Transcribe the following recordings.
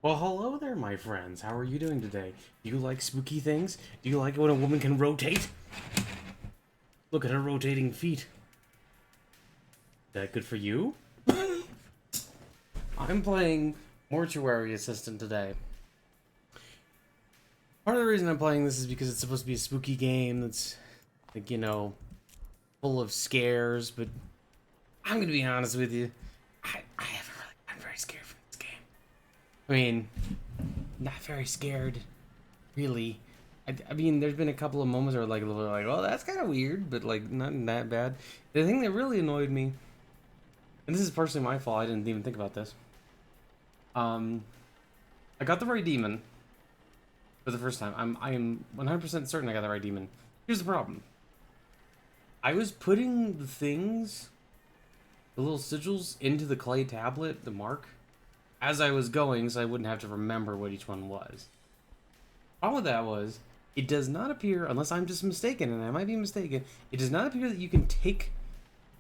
Well, hello there, my friends. How are you doing today? Do you like spooky things? Do you like it when a woman can rotate? Look at her rotating feet. Is that good for you? I'm playing Mortuary Assistant today. Part of the reason I'm playing this is because it's supposed to be a spooky game that's, like, full of scares, but I'm gonna be honest with you. I haven't really gotten very scared from this game. I mean, not very scared, really. I mean, there's been a couple of moments where like a little like, oh, that's kind of weird, but like not that bad. The thing that really annoyed me, and this is partially my fault, I didn't even think about this. Um, I got the right demon for the first time. I'm 100% certain I got the right demon. Here's the problem. I was putting the things, the little sigils, into the clay tablet, the mark, as I was going, so I wouldn't have to remember what each one was. All of that was, it does not appear, unless I'm just mistaken, and I might be mistaken, it does not appear that you can take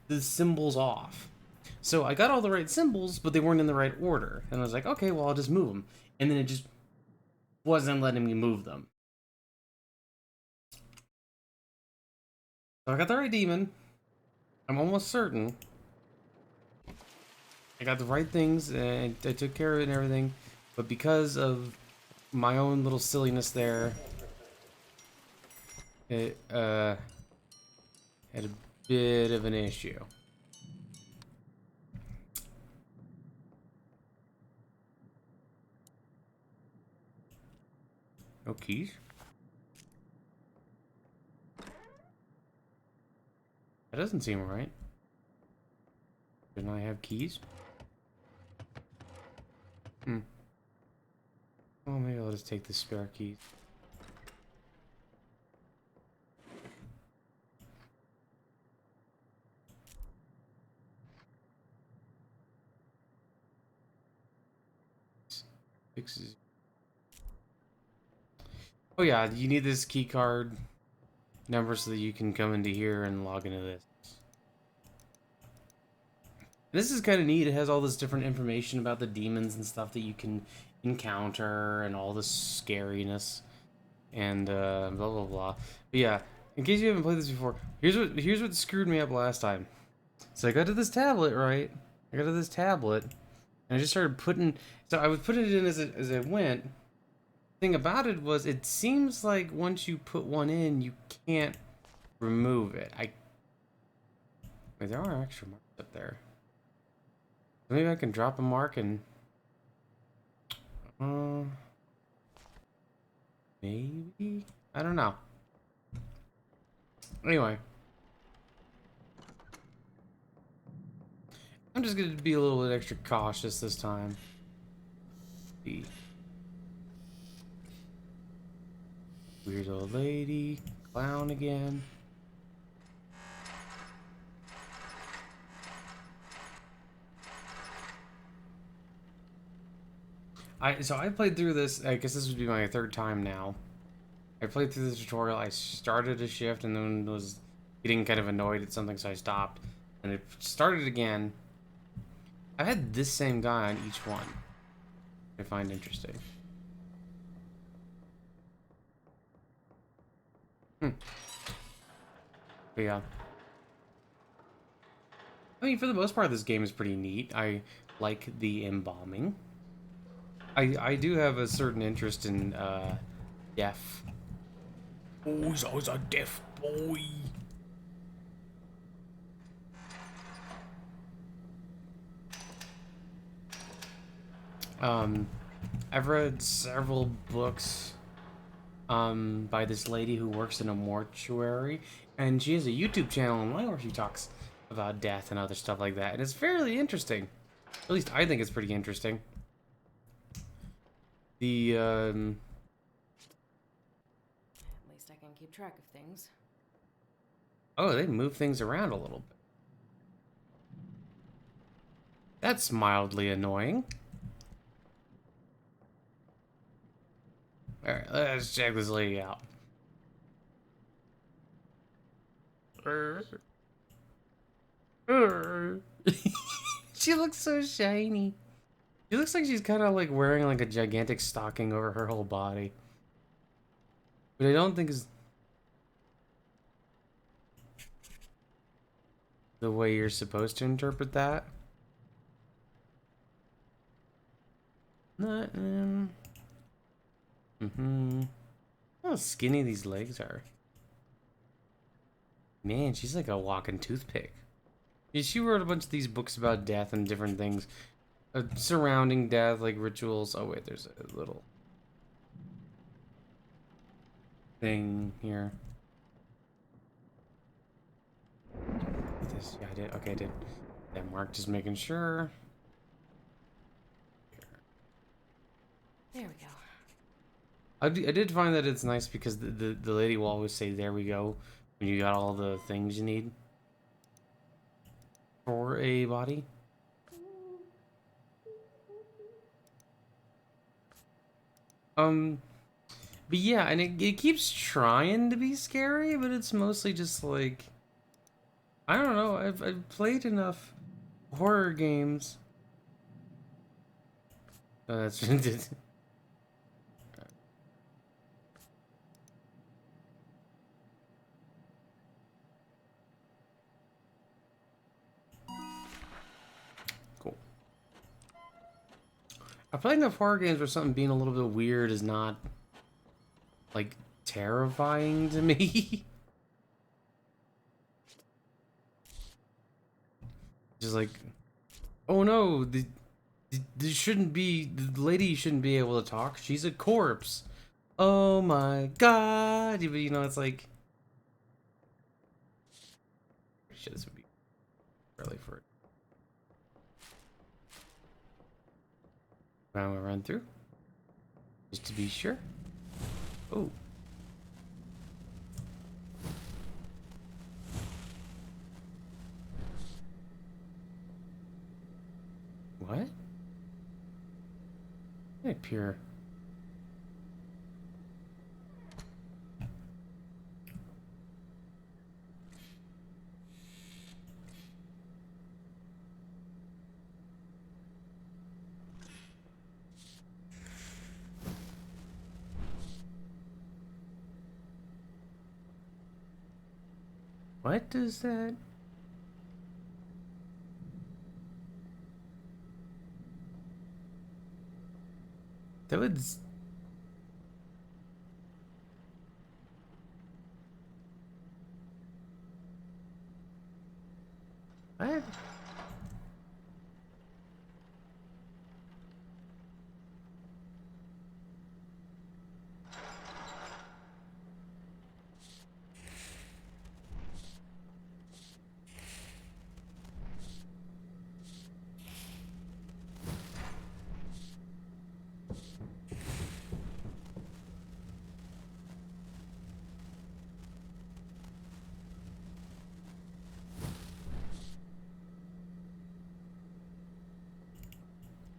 the symbols off. So I got all the right symbols, but they weren't in the right order. And I was like, okay, well, I'll just move them. And then it just wasn't letting me move them. So I got the right demon. I'm almost certain. I got the right things, and I took care of it and everything. But because of my own little silliness there, it had a bit of an issue. No keys? That doesn't seem right. Didn't I have keys? Hmm. Well, maybe I'll just take the spare keys. Fixes. Oh yeah, you need this key card number so that you can come into here and log into this. This is kind of neat. It has all this different information about the demons and stuff that you can encounter and all this scariness and blah blah blah. But yeah, in case you haven't played this before, here's what screwed me up last time. So I got to this tablet, right? I got to this tablet, and I just started putting. So I was putting it in as I went. Thing about it was, it seems like once you put one in, you can't remove it. Wait, there are extra marks up there. Maybe I can drop a mark and uh, maybe, I don't know. Anyway, I'm just gonna be a little bit extra cautious this time. The weird old lady, clown again. So I played through this. I guess this would be my third time now. I played through the tutorial. I started a shift and then was getting kind of annoyed at something, so I stopped. And it started again. I had this same guy on each one. I find interesting. Hmm. But yeah. I mean, for the most part, this game is pretty neat. I like the embalming. I do have a certain interest in deaf. Oh, he's always a deaf boy. Um, I've read several books by this lady who works in a mortuary, and she has a YouTube channel online where she talks about death and other stuff like that, and it's fairly interesting. At least I think it's pretty interesting. The At least I can keep track of things. oh, they move things around a little bit. That's mildly annoying. All right, let's check this lady out. She looks so shiny. She looks like she's kind of like wearing like a gigantic stocking over her whole body. But I don't think is the way you're supposed to interpret that. Not, how skinny these legs are. Man, she's like a walking toothpick. Yeah, she wrote a bunch of these books about death and different things surrounding death, like rituals. Oh wait, there's a little thing here. This, yeah, I did. Okay, I did. That mark, just making sure. There we go. I did find that it's nice because the lady will always say, "There we go," when you got all the things you need for a body. But yeah, and it keeps trying to be scary, but it's mostly just like, I don't know. I've played enough horror games. Oh, that's cool. I played enough horror games where something being a little bit weird is not like terrifying to me. Just like, oh no, this shouldn't be, the lady shouldn't be able to talk. She's a corpse. Oh my god. You know, it's like, shit, this would be early for it. Now we'll run through, just to be sure. Oh. What? Hey, pure. What does that? That would. What?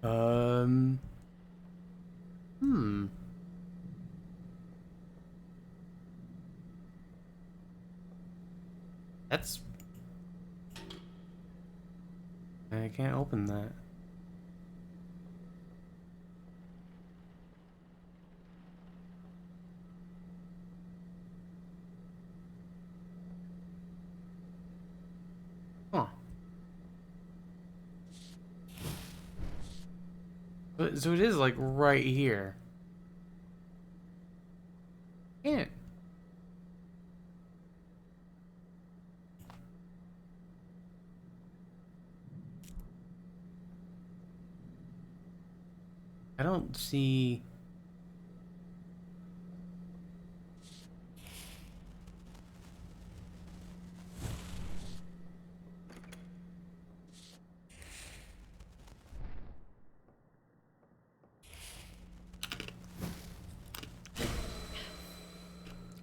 Um. Hmm. That's. I can't open that. Huh. So it is like right here. Can't. I don't see.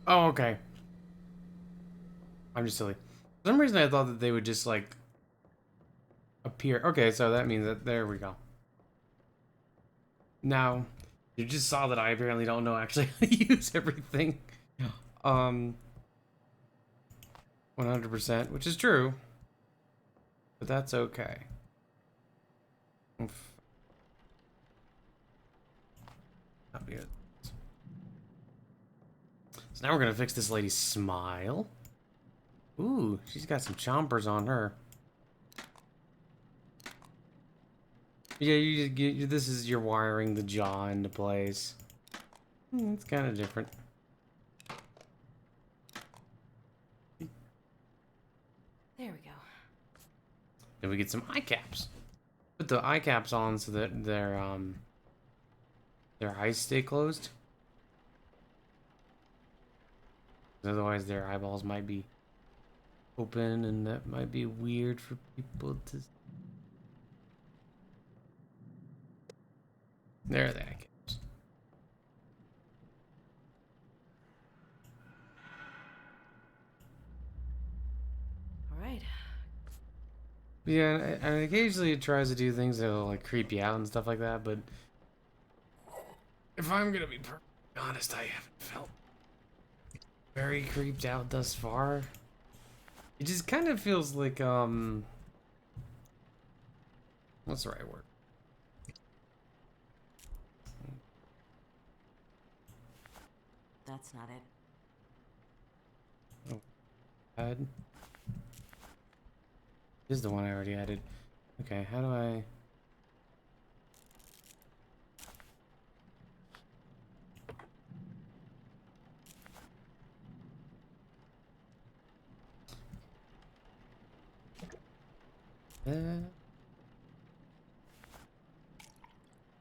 Oh, okay. I'm just silly. For some reason, I thought that they would just like appear. Okay, so that means that there we go. Now, you just saw that I apparently don't know actually how to use everything. 100%, which is true, but that's okay. Oof. Copy it. So now we're gonna fix this lady's smile. Ooh, she's got some chompers on her. Yeah, this is you're wiring the jaw into place. It's kind of different. There we go. Then we get some eye caps. Put the eye caps on so that their eyes stay closed. Otherwise, their eyeballs might be open, and that might be weird for people to. There are the eye caps. All right. Yeah, and occasionally it tries to do things that'll like creep you out and stuff like that, but if I'm gonna be perfectly honest, I haven't felt very creeped out thus far. It just kind of feels like what's the right word? That's not it. Add. This is the one I already added. Okay, how do I?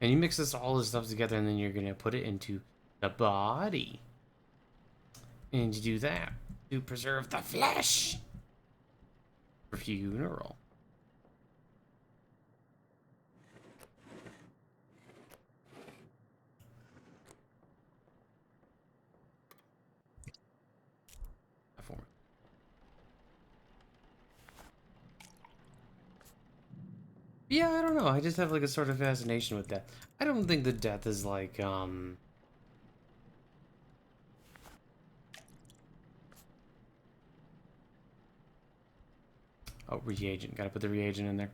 And you mix all this stuff together, and then you're gonna put it into the body. And you do that to preserve the flesh for funeral. Yeah, I don't know. I just have like a sort of fascination with death. I don't think that death is like oh, reagent. Gotta put the reagent in there.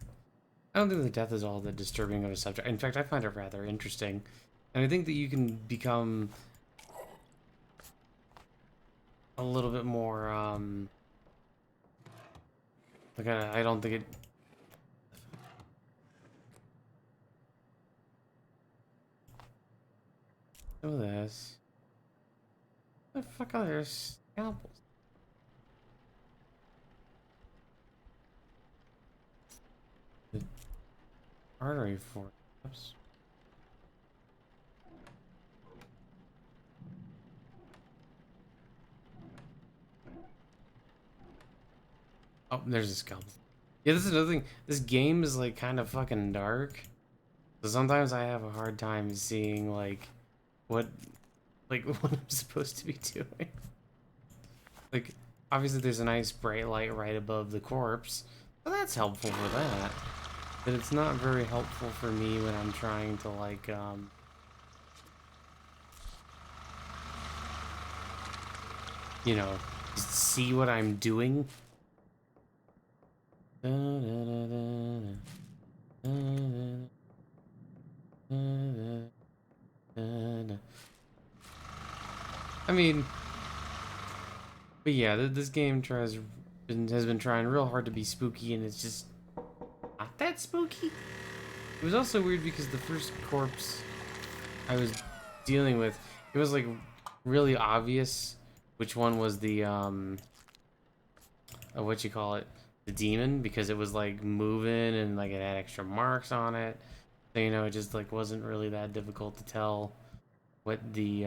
I don't think that death is all that disturbing of a subject. In fact, I find it rather interesting. And I think that you can become a little bit more like I don't think it. Some of this. What the fuck are there scalpels? The artery forceps. Oh, there's a scalpel. Yeah, this is another thing. This game is like kind of fucking dark. So sometimes I have a hard time seeing like what what I'm supposed to be doing. Like obviously there's a nice bright light right above the corpse. So that's helpful for that. But it's not very helpful for me when I'm trying to like you know, just see what I'm doing. I mean, but yeah, this game has been trying real hard to be spooky, and it's just not that spooky. It was also weird because the first corpse I was dealing with, it was like really obvious which one was the what you call it, the demon, because it was like moving and like it had extra marks on it. So you know, it just like wasn't really that difficult to tell what the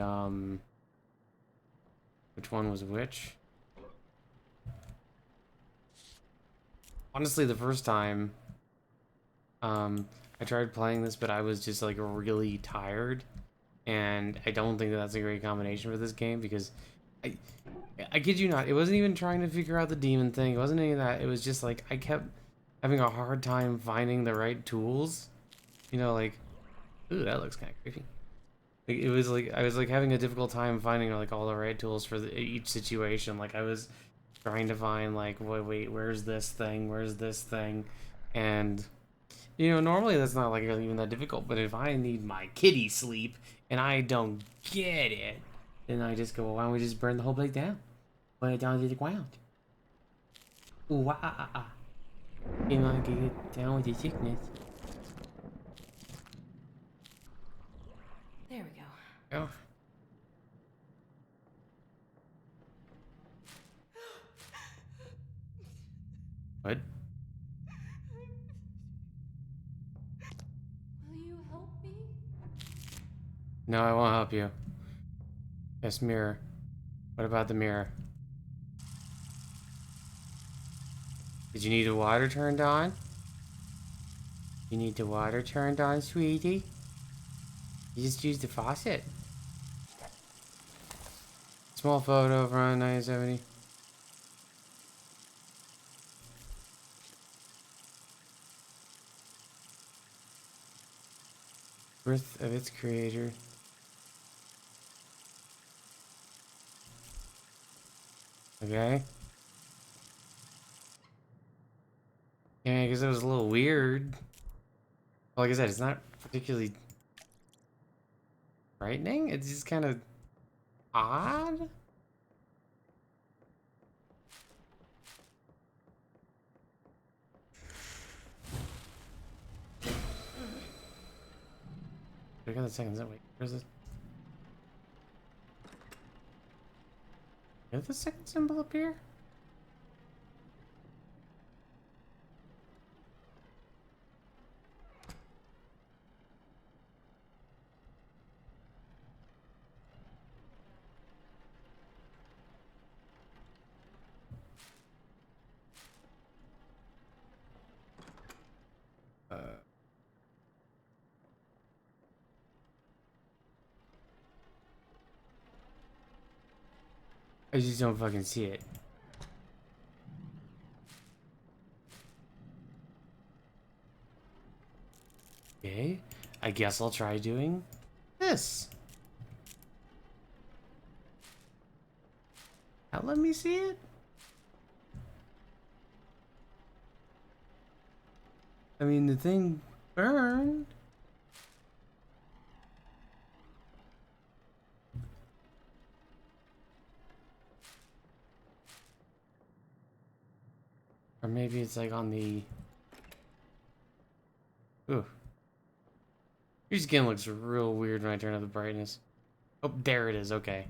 which one was which. Honestly, the first time I tried playing this, but I was just like really tired, and I don't think that that's a great combination for this game because I kid you not, it wasn't even trying to figure out the demon thing. It wasn't any of that. It was just like I kept having a hard time finding the right tools. You know, like, ooh, that looks kind of creepy. Like, it was like I was like having a difficult time finding like all the right tools for each situation. Like I was trying to find like, wait, where's this thing? Where's this thing? And You know, normally that's not like really even that difficult, but if I need my kitty sleep and I don't get it, then I just go, well, why don't we just burn the whole place down? Burn it down to the ground. Ooh, ah, ah, ah. You know, get down with the sickness. There we go. Oh. What? Will you help me? No, I won't help you. Yes, mirror. What about the mirror? Did you need the water turned on? You need the water turned on, sweetie? You just use the faucet. Small photo from 1970. Birth of its creator. Okay. Yeah, because it was a little weird. Well, like I said, it's not particularly frightening. It's just kind of odd. I got the second. Wait, where's this? Is the second symbol up here? I just don't fucking see it. Okay, I guess I'll try doing this. Now let me see it. I mean, the thing burned. Or maybe it's like on the... Ooh. Your skin looks real weird when I turn up the brightness. Oh, there it is. Okay.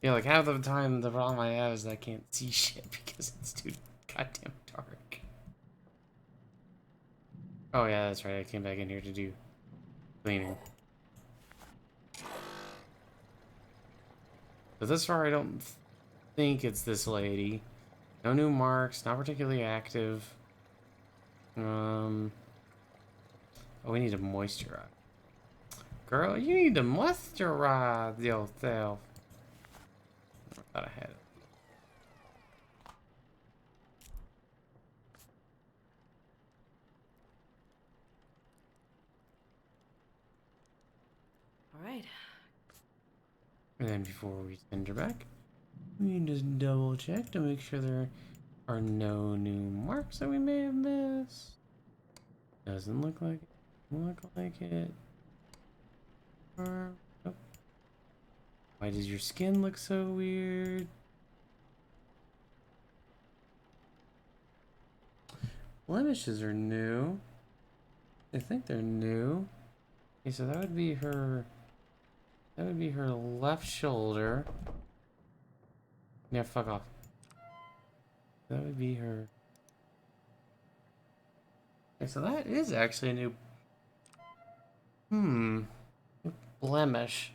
Yeah, like half the time the problem I have is that I can't see shit because it's too goddamn dark. Oh yeah, that's right. I came back in here to do cleaning. But this far, I don't think it's this lady. No new marks. Not particularly active. Oh, we need to moisturize. Girl, you need to moisturize yourself. I thought I had it. All right. And then before we send her back, we just double check to make sure there are no new marks that we may have missed. Doesn't look like it. Look like it. Oh. Why does your skin look so weird? Blemishes are new. I think they're new. Okay, so that would be her. That would be her left shoulder. Yeah, fuck off. That would be her. Okay, so that is actually a new. Blemish.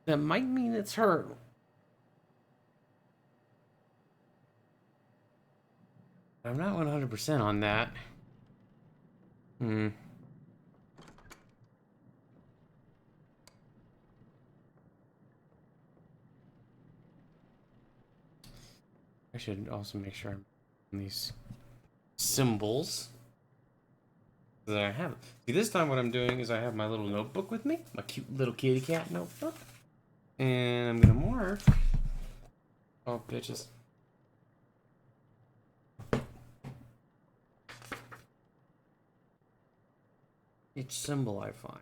That might mean it's her. I'm not 100% on that. I should also make sure I'm on these symbols that I have. See, this time what I'm doing is I have my little notebook with me, my cute little kitty cat notebook, and I'm gonna mark. Oh, bitches. Each symbol I find.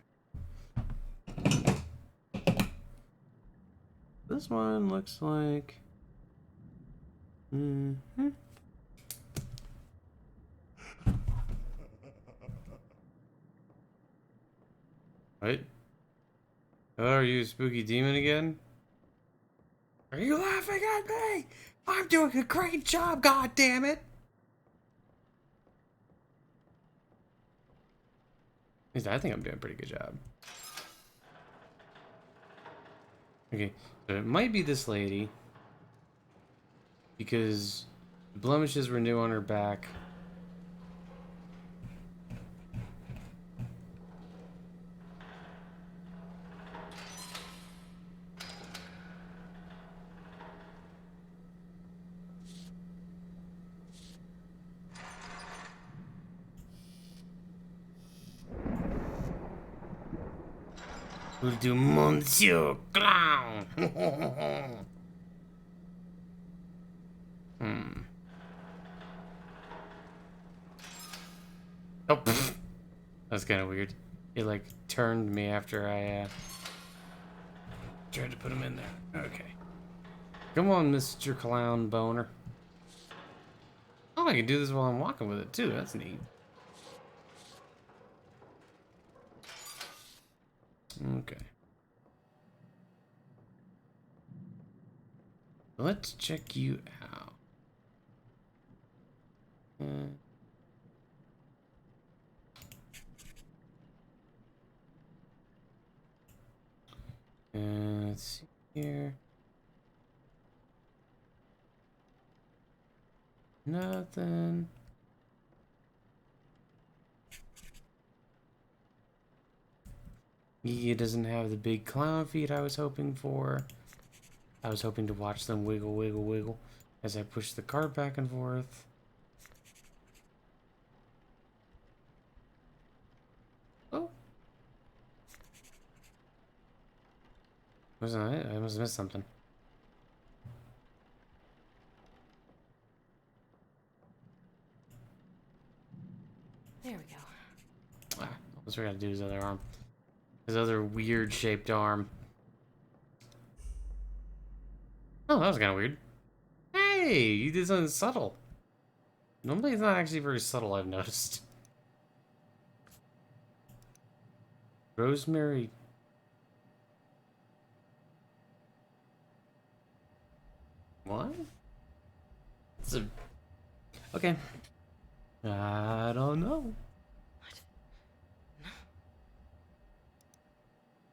This one looks like... Mm-hmm. What? Oh, are you a spooky demon again? Are you laughing at me? I'm doing a great job, god damn it! At least I think I'm doing a pretty good job. Okay, so it might be this lady. Because the blemishes were new on her back. We'll do Monsieur Clown. Oh, pfft. That's kind of weird. It like turned me after I tried to put him in there. Okay. Come on, Mr. Clown Boner. Oh, I can do this while I'm walking with it too. That's neat. Okay. Let's check you out. Let's see here. Nothing. He doesn't have the big clown feet I was hoping for. I was hoping to watch them wiggle, wiggle, wiggle as I push the cart back and forth. Oh. Wasn't it? I must have missed something. There we go. Ah, what's we gotta do his other arm. His other weird shaped arm. Oh, that was kind of weird. Hey, you did something subtle. Normally it's not actually very subtle, I've noticed. Rosemary. What? It's a... Okay. I don't know.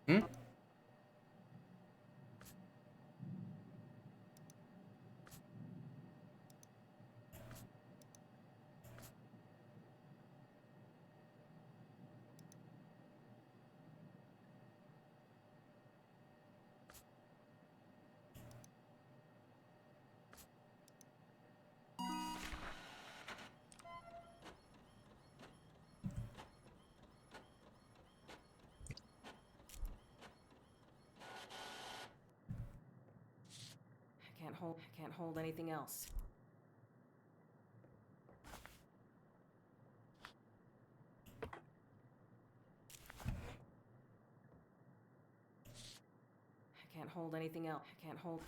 Hmm? I can't hold anything else. I can't hold anything else. I can't hold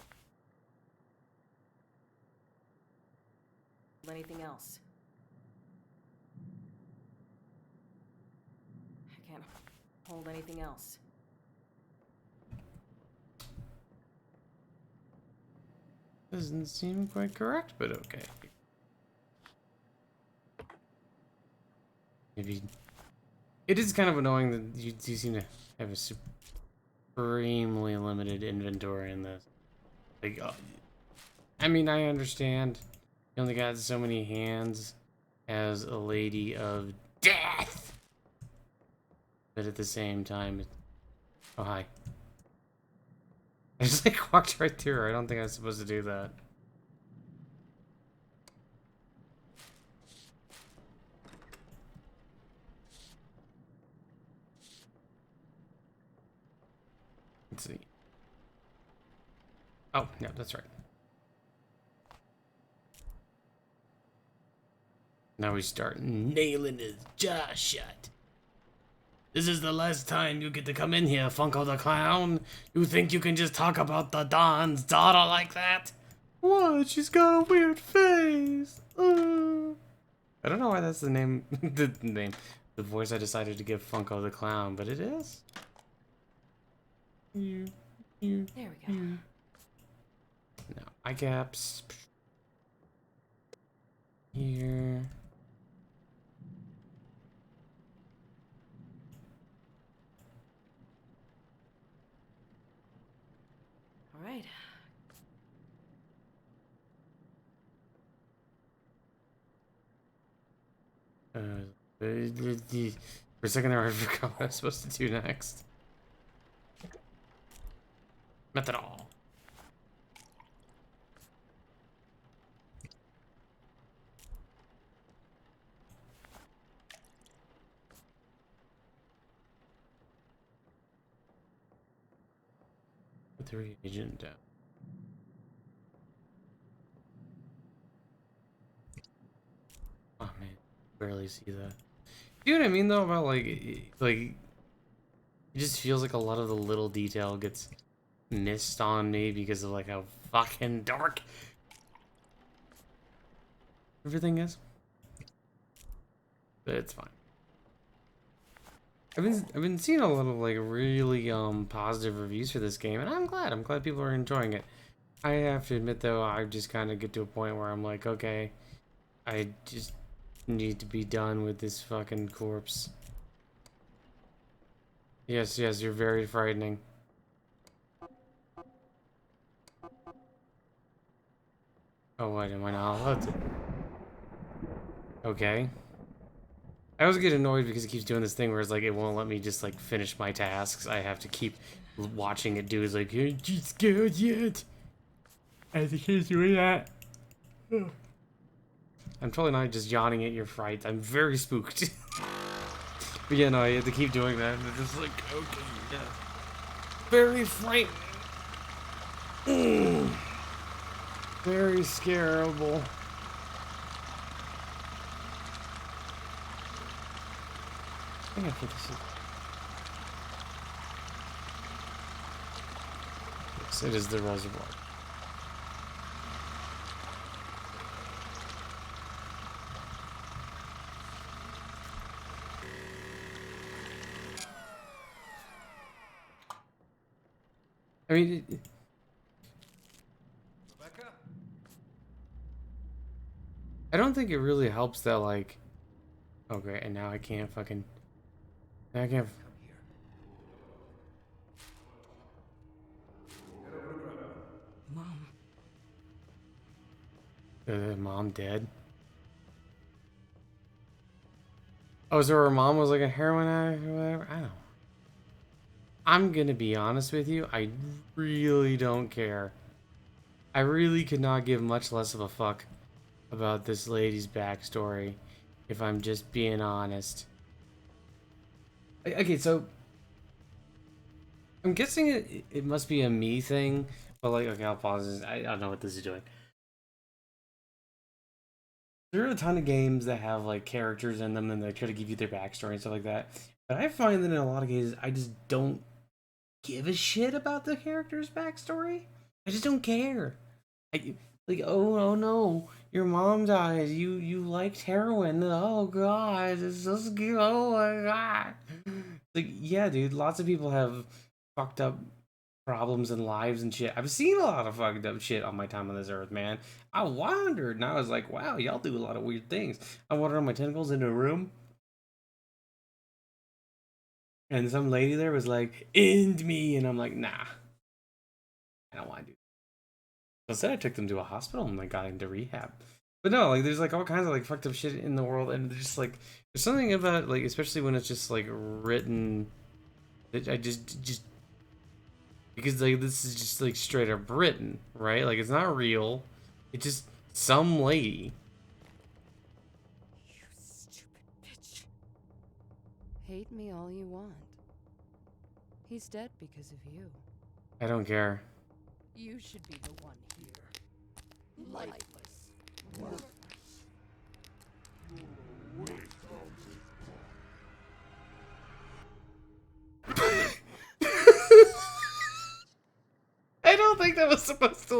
anything else. I can't hold anything else. Doesn't seem quite correct, but okay. Maybe it is kind of annoying that you seem to have a supremely limited inventory in this. Like, I mean, I understand you only got so many hands as a lady of death, but at the same time, oh hi. I just like walked right through her. I don't think I was supposed to do that. Let's see. Oh, yeah, that's right. Now we start nailing his jaw shut. This is the last time you get to come in here, Funko the Clown. You think you can just talk about the Don's daughter like that? What? She's got a weird face. I don't know why that's the name, the voice I decided to give Funko the Clown, but it is. There we go. No, eye caps. Here. All right. For a second there, I forgot what I was supposed to do next. Methanol. Put the reagent down. Oh man, barely see that. You know what I mean though about like it just feels like a lot of the little detail gets missed on me because of like how fucking dark everything is. But it's fine. I've been seeing a lot of like really positive reviews for this game, and I'm glad. I'm glad people are enjoying it. I have to admit though, I just kind of get to a point where I'm like, okay, I just need to be done with this fucking corpse. Yes, yes, you're very frightening. Oh, what am I not allowed to? Okay. I always get annoyed because it keeps doing this thing where it's like it won't let me just like finish my tasks. I have to keep watching it do. It's like, you're just scared yet? I have to keep doing that. I'm totally not just yawning at your fright. I'm very spooked. But yeah, no, I have to keep doing that. And it's just like, okay, yeah. Very frightening. Very scareable. I think I put this in. Yes, it is the reservoir. I mean, Rebecca? I don't think it really helps that, like, okay, and now I can't fucking, now I can't. Come here. Get over to Grandma. Mom. Mom dead? Oh, so her mom was like a heroin addict or whatever? I don't know. I'm gonna be honest with you, I really don't care. I really could not give much less of a fuck about this lady's backstory, if I'm just being honest. Okay, so I'm guessing it must be a me thing, but like, okay, I'll pause this. I don't know what this is doing. There are a ton of games that have like characters in them and they try to give you their backstory and stuff like that. But I find that in a lot of cases, I just don't give a shit about the character's backstory. I just don't care. Like, oh no, your mom dies. You liked heroin. Oh god, it's so scary. Oh my god. Like, yeah, dude, lots of people have fucked up problems in lives and shit. I've seen a lot of fucked up shit on my time on this earth, man. I wondered and I was like, wow, y'all do a lot of weird things. I wandered on my tentacles into a room and some lady there was like, end me, and I'm like, nah, I don't want to do that. Instead I took them to a hospital and like got into rehab. But no, like there's like all kinds of like fucked up shit in the world, and there's just like there's something about like, especially when it's just like written, that I just because like this is just like straight up written, right? Like it's not real. It's just some lady. You stupid bitch. Hate me all you want. He's dead because of you. I don't care. You should be the one here. Lifeless. Worthless.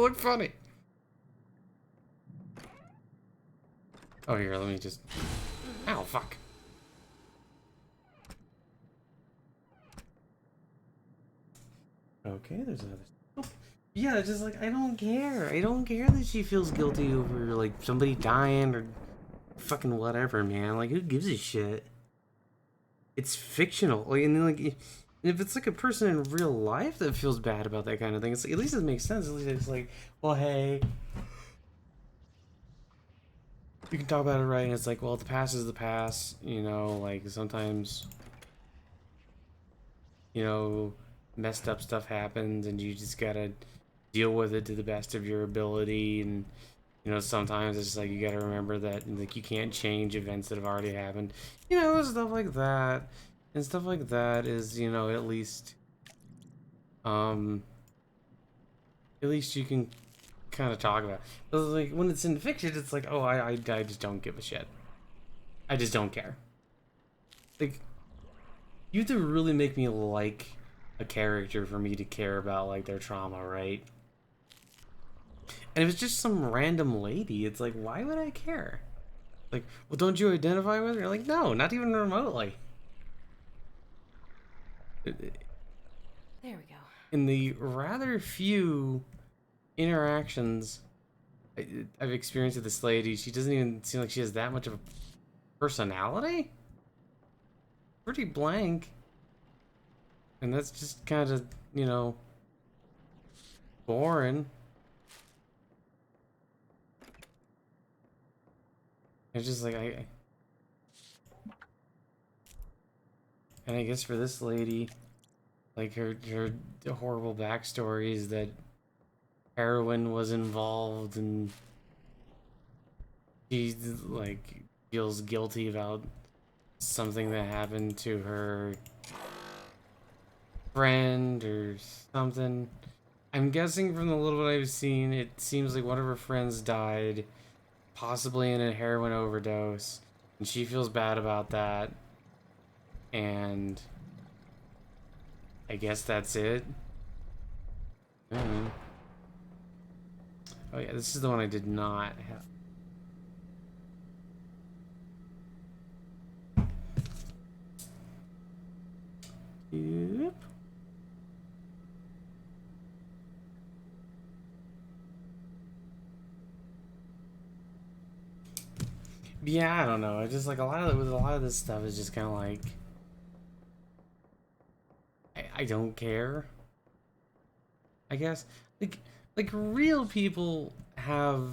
look funny. Oh, here, let me just... Ow, fuck. Okay, there's another... Oh, yeah, it's just like, I don't care. I don't care that she feels guilty over, like, somebody dying or fucking whatever, man. Like, who gives a shit? It's fictional. Like, and then, like, if it's, like, a person in real life that feels bad about that kind of thing, it's like, at least it makes sense. At least it's like, well, hey... You can talk about it right, and it's like, well, the past is the past, you know, like, sometimes, you know, messed up stuff happens, and you just gotta deal with it to the best of your ability, and, you know, sometimes it's like, you gotta remember that, like, you can't change events that have already happened, you know, stuff like that, and stuff like that is, you know, at least you can kind of talk about it. But, like, when it's in fiction, it's like, oh, I just don't give a shit. I just don't care. Like, you have to really make me like a character for me to care about, like, their trauma, right? And if it's just some random lady, it's like, why would I care? Like, well, don't you identify with her? You're like, no, not even remotely. There we go. In the rather few interactions I've experienced with this lady, she doesn't even seem like she has that much of a personality. Pretty blank. And that's just kind of, you know, boring. It's just like, and I guess for this lady, like, her horrible backstory is that heroin was involved, and she, like, feels guilty about something that happened to her friend or something. I'm guessing from the little bit I've seen, it seems like one of her friends died, possibly in a heroin overdose, and she feels bad about that, and I guess that's it. Oh yeah, this is the one I did not have. Yep. Yeah, I don't know. It's just like a lot of this stuff is just kind of like I don't care. I guess like real people have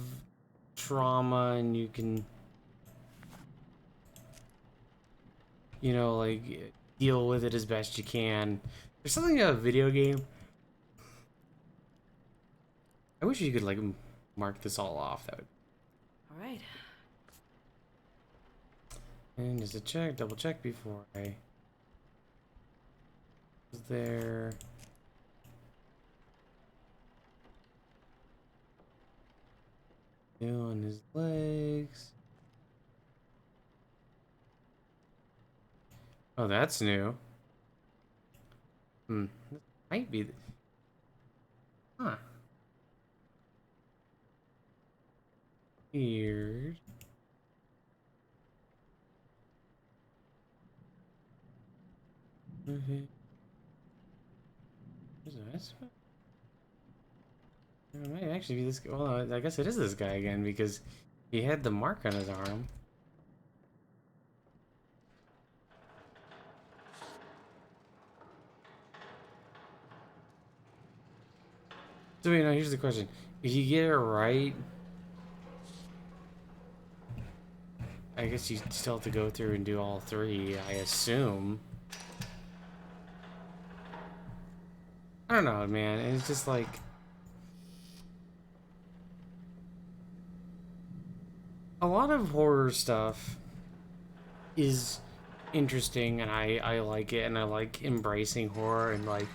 trauma, and you can, you know, like, deal with it as best you can. There's something about a video game. I wish you could, like, mark this all off. That would. All right. And just to double check before I was there. New on his legs. Oh, that's new. This might be. Huh. Weird. Okay. Is that? It might actually be this guy. Well, I guess it is this guy again, because he had the mark on his arm. So wait, no, here's the question. If you get it right, I guess you still have to go through and do all three, I assume. I don't know, man. It's just like... a lot of horror stuff is interesting, and I like it, and I like embracing horror, and, like,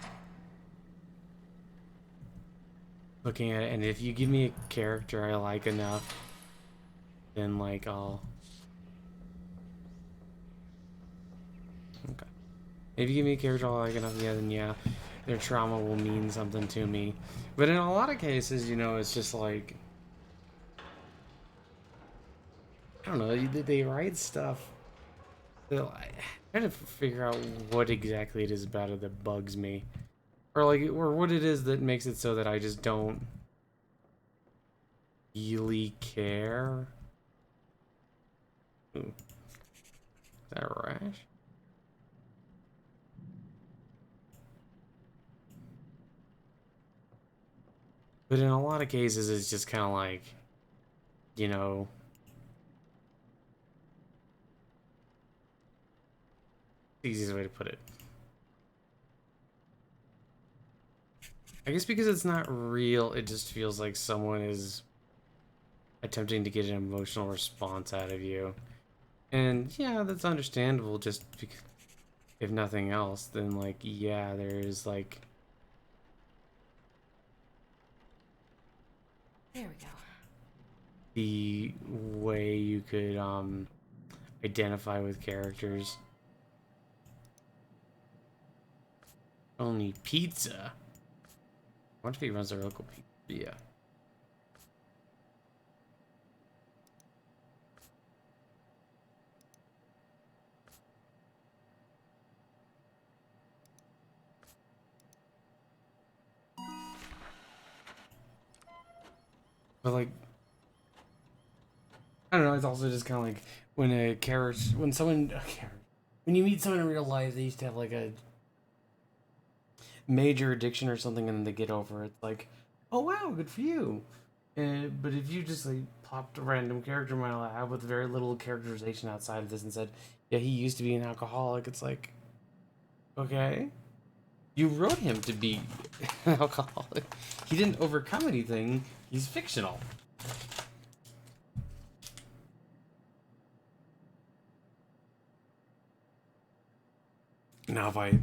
looking at it, and if you give me a character I like enough, then, like, I'll... Okay. If you give me a character I like enough, yeah, then yeah. their trauma will mean something to me. But in a lot of cases, you know, it's just like, I don't know, they write stuff. I try to figure out what exactly it is about it that bugs me. Or like, or what it is that makes it so that I just don't really care. Ooh, is that a rash? But in a lot of cases, it's just kind of like, you know, the easiest way to put it. I guess because it's not real, it just feels like someone is attempting to get an emotional response out of you. And yeah, that's understandable, just because, if nothing else, then like, yeah, there is like... There we go. The way you could identify with characters. Only pizza. I wonder if he runs a local pizzeria. But like, I don't know. It's also just kind of like when a character, when you meet someone in real life, they used to have like a major addiction or something, and then they get over it. It's like, oh wow, good for you. But if you just like popped a random character in my lab with very little characterization outside of this and said, yeah, he used to be an alcoholic, it's like, okay, you wrote him to be an alcoholic. He didn't overcome anything. He's fictional. Now, if I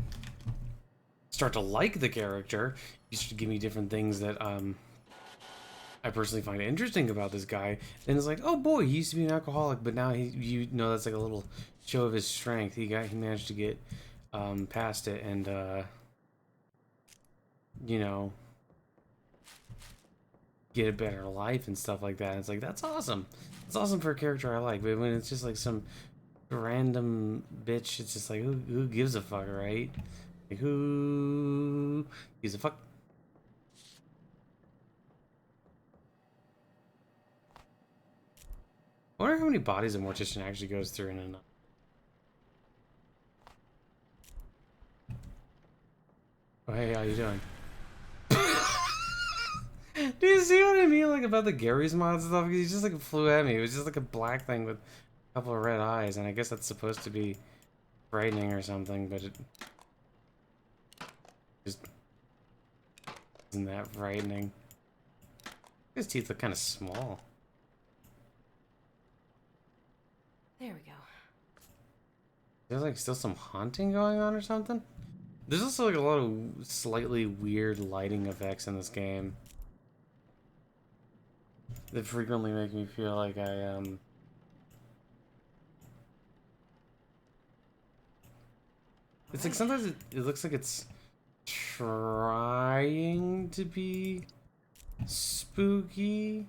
start to like the character, you should give me different things that I personally find interesting about this guy. Then it's like, oh boy, he used to be an alcoholic, but now you know, that's like a little show of his strength. He managed to get past it, and you know, get a better life and stuff like that. And it's like, that's awesome. It's awesome for a character I like. But when it's just like some random bitch, it's just like, who gives a fuck, right? Like, who gives a fuck? I wonder how many bodies a mortician actually goes through in a night. Oh, hey, how you doing? Do you see what I mean, like, about the Garry's mod stuff? He just like flew at me. It was just like a black thing with a couple of red eyes, and I guess that's supposed to be frightening or something, but it just isn't that frightening. His teeth look kind of small. There we go. There's like still some haunting going on or something. There's also like a lot of slightly weird lighting effects in this game that frequently make me feel like it's like sometimes it looks like it's trying to be spooky,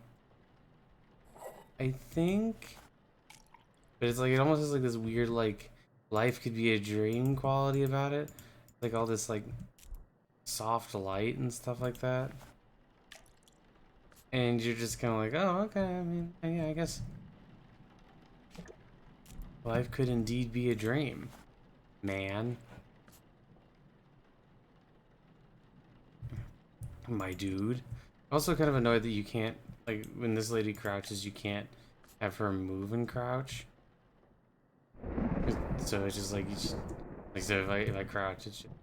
I think. But it's like, it almost has like this weird, like, life could be a dream quality about it. Like all this, like, soft light and stuff like that. And you're just kind of like, oh, okay, I mean, yeah, I guess life could indeed be a dream, man. My dude. Also kind of annoyed that you can't, like, when this lady crouches, you can't have her move and crouch. So it's just like, you just, like, so if I crouch, it's just...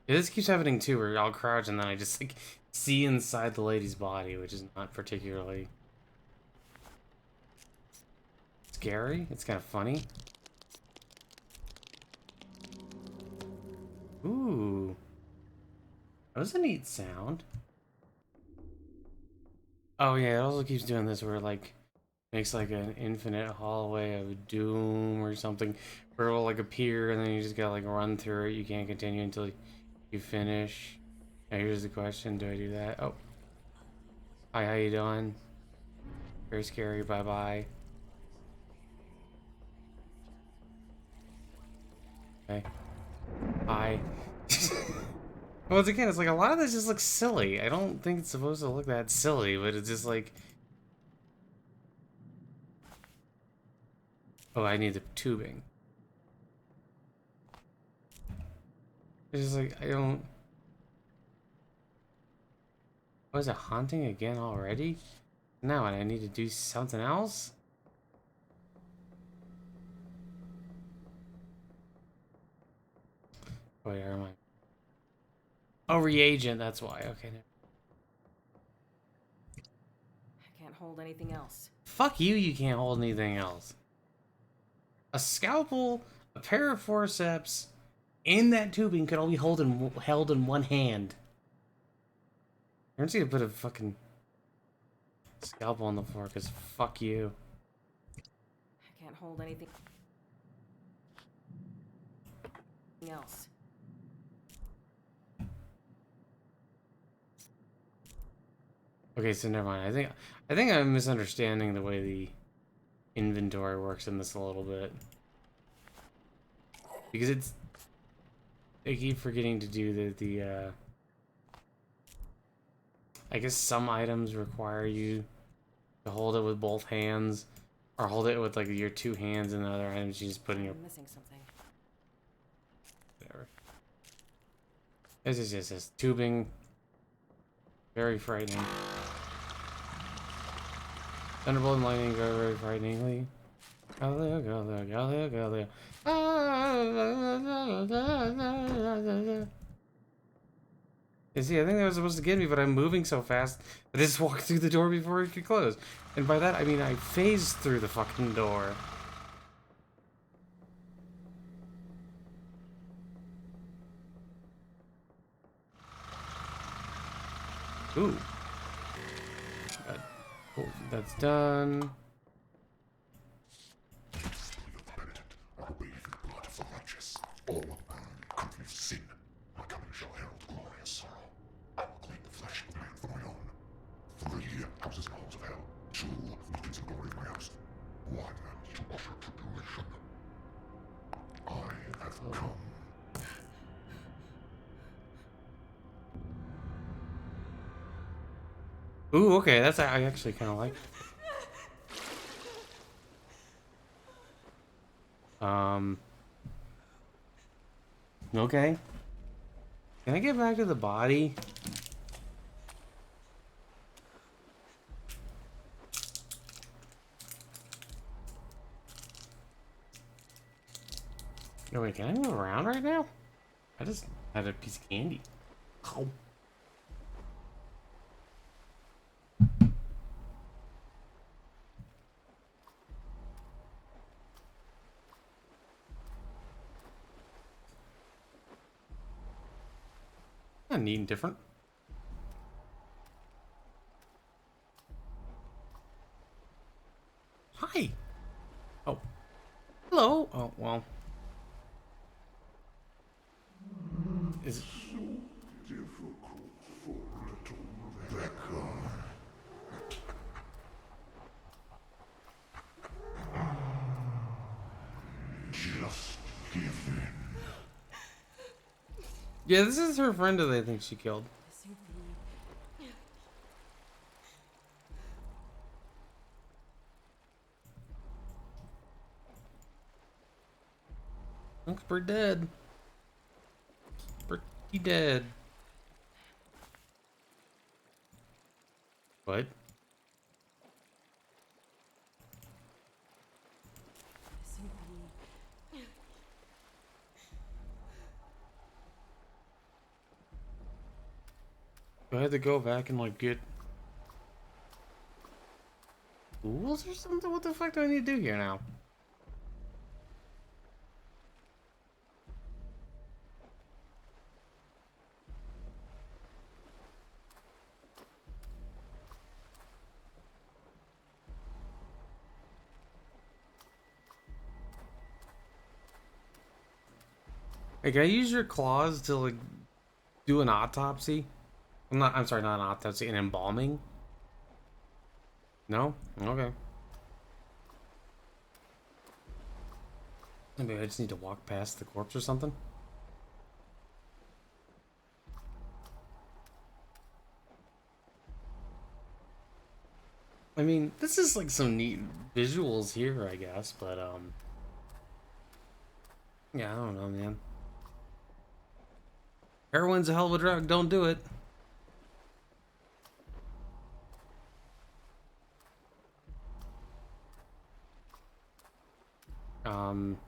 Yeah, this keeps happening too, where I'll crouch and then I just, like, see inside the lady's body, which is not particularly scary. It's kind of funny. Ooh. That was a neat sound. Oh yeah, it also keeps doing this where, like, Makes like an infinite hallway of doom or something, where it will like appear and then you just gotta like run through it. You can't continue until you finish. Now here's the question: do I do that? Oh, hi, how you doing? Very scary. Bye bye. Okay. Hi. Once again, it's like a lot of this just looks silly. I don't think it's supposed to look that silly, but it's just like, oh, I need the tubing. It's just like, I don't... Was it haunting again already? Now, and I need to do something else? Wait, where am I? Oh, reagent, that's why. Okay. I can't hold anything else. Fuck you, you can't hold anything else. A scalpel, a pair of forceps, and that tubing could all be held in one hand. I'm just gonna put a fucking scalpel on the floor, because fuck you. I can't hold anything else. Okay, so never mind. I think I'm misunderstanding the way the inventory works in this a little bit. Because I keep forgetting to do the I guess some items require you to hold it with both hands, or hold it with like your two hands, and the other items you just put in your... I'm missing something. Whatever. This is just this tubing. Very frightening. Thunderbolt and lightning go very frighteningly. Galileo, Galileo, Galileo, Galileo. You see, I think that was supposed to get me, but I'm moving so fast that I just walked through the door before it could close. And by that, I mean I phased through the fucking door. Ooh. Cool. That's done. I will bathe in the blood of the righteous. All of man, country of sin. My coming shall herald glorious sorrow. I will claim the flesh of man for my own. 3 houses and halls of hell. 2 victims of glory of my house. 1 to usher tribulation. I have come. Ooh, okay, that's I actually kind of like. Okay. Can I get back to the body? No, wait, can I move around right now? I just had a piece of candy. Ow. Not neat and different. Hi. Oh. Hello. Oh, well. Is it... Difficult for little Rebecca. Just give in. Yeah, this is her friend that I think she killed. Missing the... Looks pretty dead. Pretty dead. What? Missing the... Do I have to go back and like get tools or something? What the fuck do I need to do here now? Hey, can I use your claws to like do an autopsy? I'm sorry, not an autopsy, an embalming? No? Okay. Maybe I just need to walk past the corpse or something. I mean, this is like some neat visuals here, I guess, but yeah, I don't know, man. Heroin's a hell of a drug, don't do it. Um,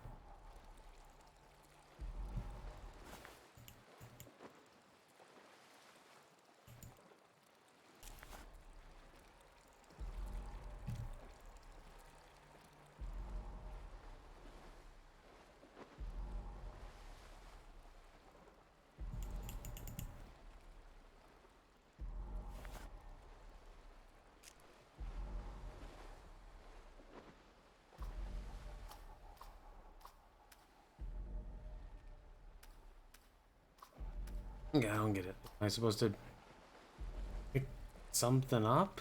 yeah, I don't get it. Am I supposed to pick something up?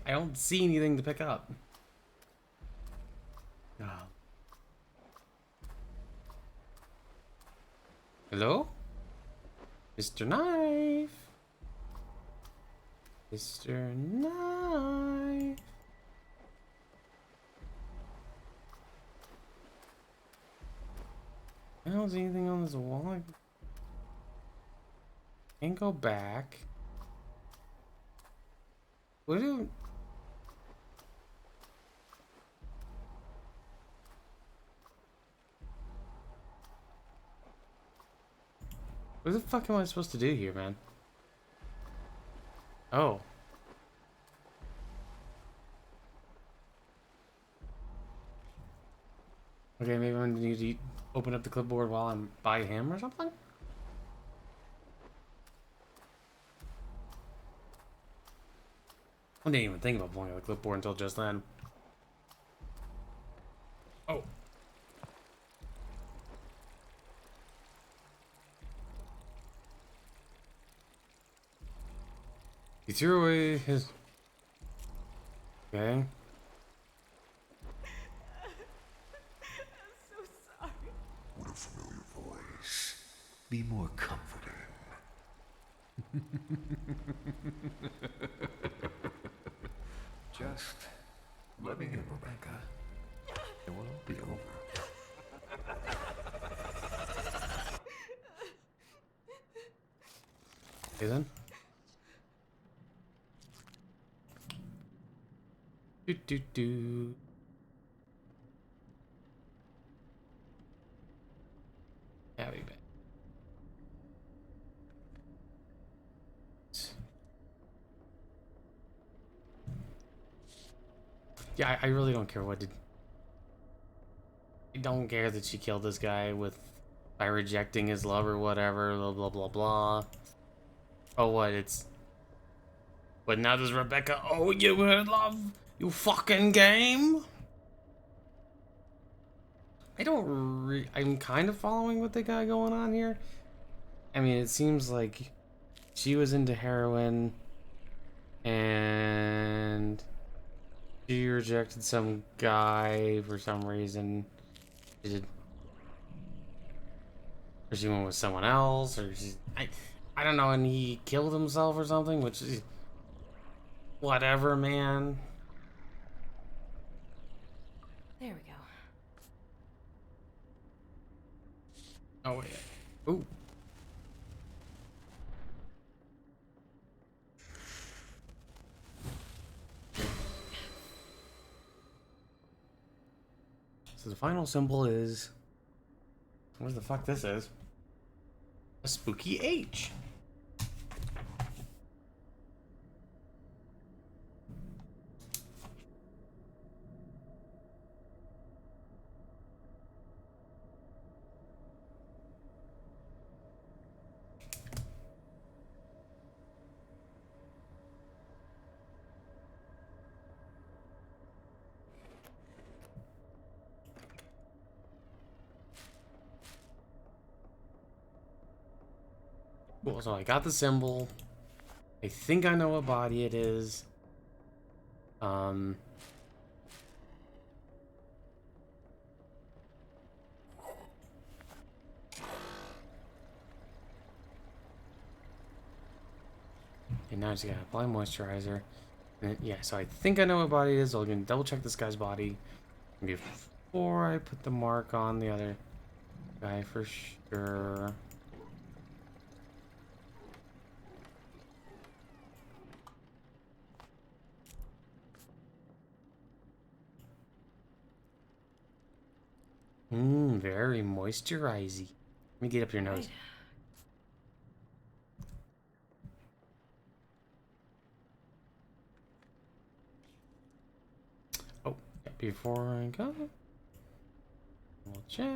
I don't see anything to pick up. Oh. Hello? Mr. Knife? Mr. Knife? I don't see anything on this wall. I can't go back. What do... What the fuck am I supposed to do here, man? Oh. Okay, maybe I need to open up the clipboard while I'm by him or something? I didn't even think about pulling out the clipboard until just then. Oh. He threw away his... Okay. What a familiar voice. Be more comforting. Just let me in, Rebecca. It will all be over. Okay then. Do do do. Yeah, we bet. Yeah, I really don't care what did. I don't care that she killed this guy by rejecting his love or whatever. Blah blah blah blah. Oh, what? It's. But now does Rebecca owe you her love? You fucking game. I'm kind of following what they got going on here. I mean, it seems like she was into heroin and she rejected some guy for some reason. Or she went with someone else, or I don't know, and he killed himself or something, which is whatever, man. There we go. Oh wait. Ooh. So the final symbol is... What the fuck this is? A spooky H. Cool, so I got the symbol. I think I know what body it is. And now I just gotta apply moisturizer. And yeah, so I think I know what body it is. I'm gonna double check this guy's body before I put the mark on the other guy for sure. Very moisturizing. Let me get up your nose. Oh, yeah, before I go, we'll check.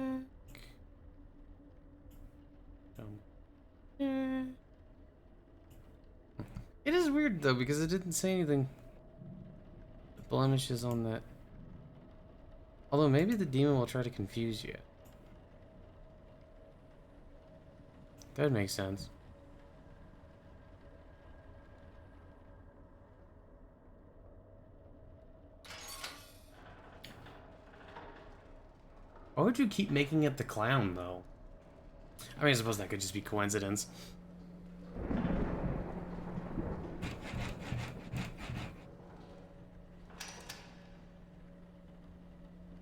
It is weird though because it didn't say anything. The blemishes on that. Although maybe the demon will try to confuse you. That would make sense. Why would you keep making it the clown though? I mean, I suppose that could just be coincidence.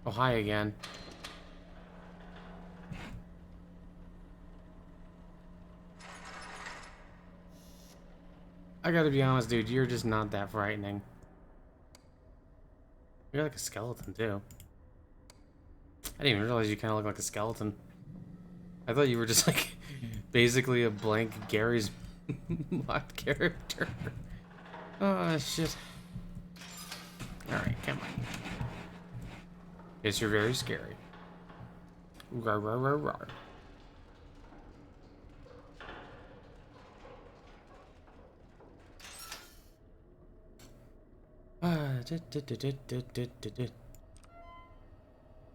Oh, hi again. I gotta be honest, dude, you're just not that frightening. You're like a skeleton, too. I didn't even realize you kind of look like a skeleton. I thought you were just like basically a blank Garry's mod character. Oh, shit. Alright, come on. Yes, you're very scary. Rawr, rawr, rawr, rawr.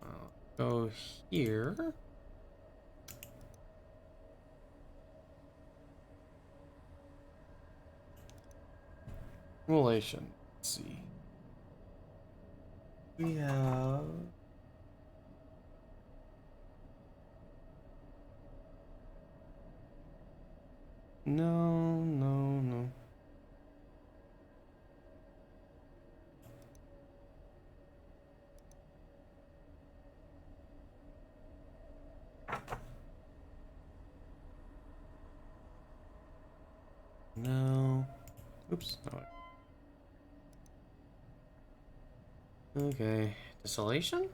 I'll go here. Relation. Let's see. We have no. No. Oops. No. Okay. Desolation?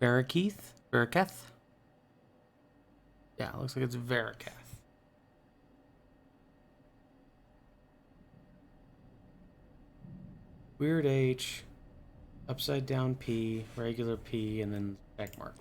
Verakeith? Veraketh? Yeah, it looks like it's Veraketh. Weird H, upside down P, regular P, and then check mark.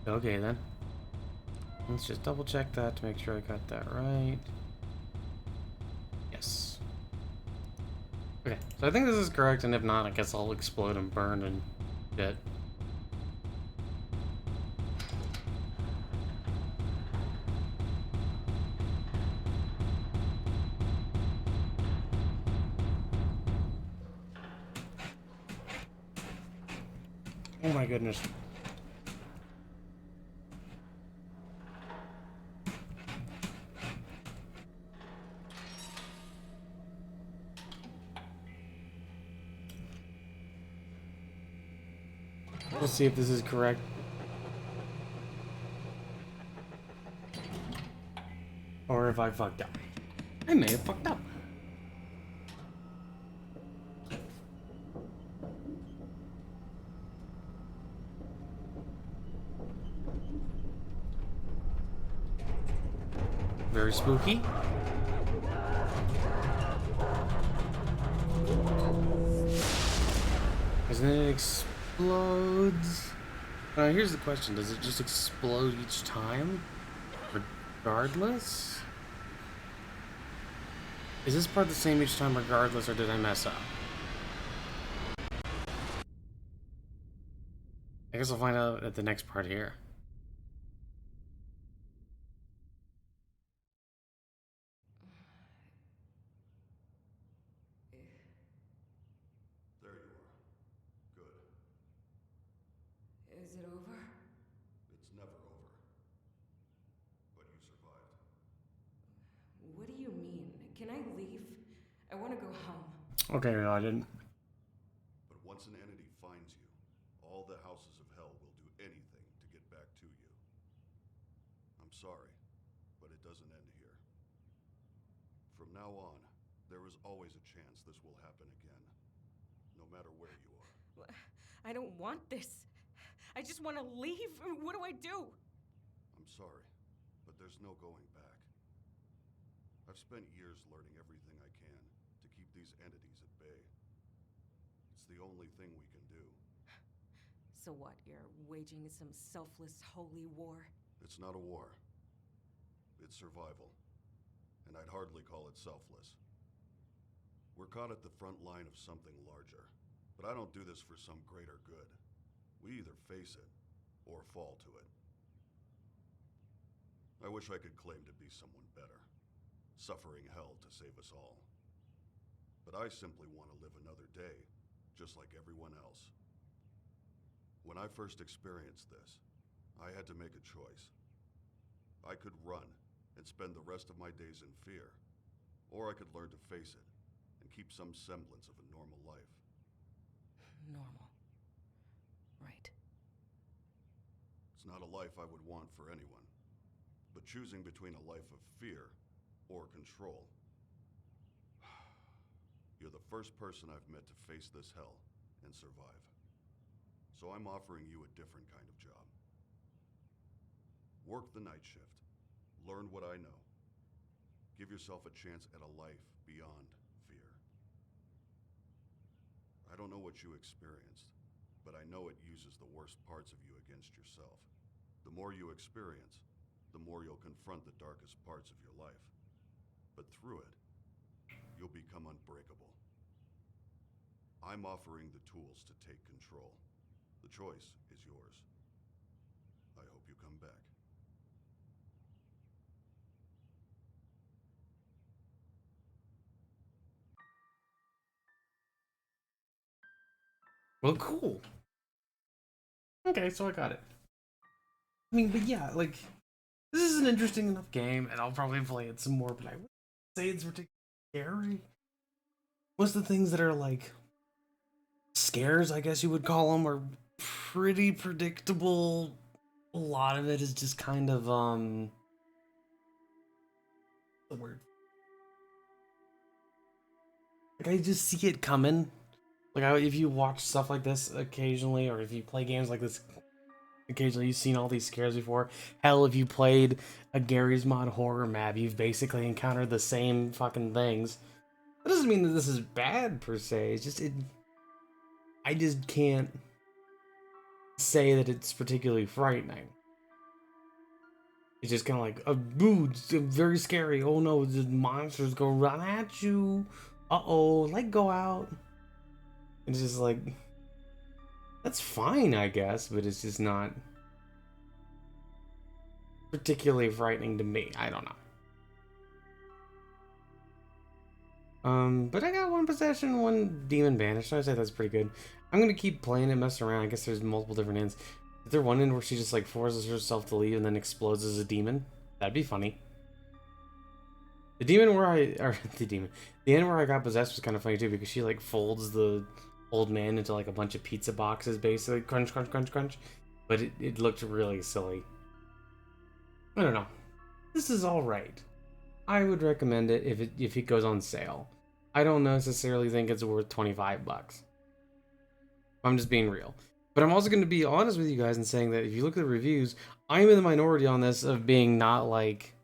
Okay then. Let's just double check that to make sure I got that right. Yes. Okay, so I think this is correct, and if not, I guess I'll explode and burn and shit. Oh my goodness. Let's see if this is correct. if I fucked up. I may have fucked up. Very spooky. And then it explodes. Here's the question. Does it just explode each time? Regardless? Is this part the same each time regardless, or did I mess up? I guess I'll find out at the next part here. There you are. Good. Is it over? It's never over. But you survived. What do you mean? Can I leave? I want to go home. Okay, no, I didn't. But once an entity finds you, all the houses of hell will do anything to get back to you. I'm sorry, but it doesn't end here. From now on, there is always a chance this will happen again, no matter where you are. I don't want this. I just want to leave. What do I do? I'm sorry, but there's no going back. I've spent years learning everything I can to keep these entities at bay. It's the only thing we can do. So what, you're waging some selfless holy war? It's not a war. It's survival. And I'd hardly call it selfless. We're caught at the front line of something larger. But I don't do this for some greater good. We either face it, or fall to it. I wish I could claim to be someone better, suffering hell to save us all. But I simply want to live another day, just like everyone else. When I first experienced this, I had to make a choice. I could run and spend the rest of my days in fear, or I could learn to face it and keep some semblance of a normal life. Normal. Right. It's not a life I would want for anyone, but choosing between a life of fear or control. You're the first person I've met to face this hell and survive. So I'm offering you a different kind of job. Work the night shift. Learn what I know. Give yourself a chance at a life beyond fear. I don't know what you experienced, but I know it uses the worst parts of you against yourself. The more you experience, the more you'll confront the darkest parts of your life. But through it, you'll become unbreakable. I'm offering the tools to take control. The choice is yours. I hope you come back. Well, cool. Okay, so I got it. I mean, but yeah, like, this is an interesting enough game, and I'll probably play it some more, but I wouldn't say it's particularly scary. Most of the things that are, like, scares, I guess you would call them, are pretty predictable. A lot of it is just kind of, the word. Like, I just see it coming. Like, if you watch stuff like this occasionally, or if you play games like this occasionally, you've seen all these scares before. Hell, if you played a Garry's Mod horror map, you've basically encountered the same fucking things. That doesn't mean that this is bad, per se. It's just, I just can't say that it's particularly frightening. It's just kind of like, ooh, it's very scary. Oh no, the monsters go run at you. Uh-oh, like, go out. It's just like, that's fine, I guess, but it's just not particularly frightening to me. I don't know. But I got one possession, one demon banished. I'd say that's pretty good. I'm gonna keep playing it, messing around. I guess there's multiple different ends. Is there one end where she just like forces herself to leave and then explodes as a demon? That'd be funny. The demon where the end where I got possessed was kind of funny too, because she like folds the old man into like a bunch of pizza boxes, basically. Crunch, crunch, crunch, crunch. But it looked really silly. I don't know. This is alright. I would recommend it if it goes on sale. I don't necessarily think it's worth 25 bucks. I'm just being real. But I'm also going to be honest with you guys and saying that if you look at the reviews, I'm in the minority on this of being not like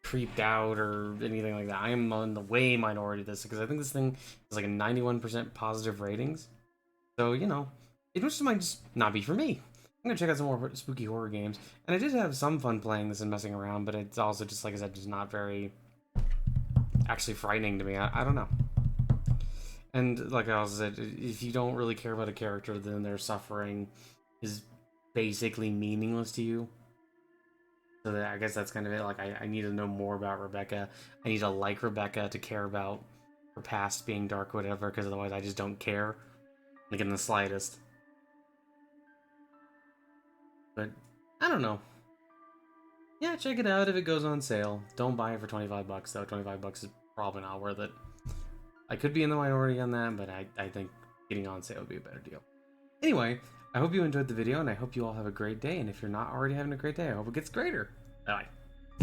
creeped out or anything like that. I am on the way minority of this because I think this thing is like a 91% positive ratings. So, you know, it just might just not be for me. I'm gonna check out some more spooky horror games. And I did have some fun playing this and messing around, but it's also just, like I said, just not very actually frightening to me. I don't know. And like I said, if you don't really care about a character, then their suffering is basically meaningless to you. So I guess that's kind of it. Like, I need to know more about Rebecca. I need to like Rebecca to care about her past being dark or whatever, because otherwise I just don't care. Like, in the slightest. But, I don't know. Yeah, check it out if it goes on sale. Don't buy it for 25 bucks, though. 25 bucks is probably not worth it. I could be in the minority on that, but I think getting on sale would be a better deal. Anyway, I hope you enjoyed the video, and I hope you all have a great day. And if you're not already having a great day, I hope it gets greater. Bye.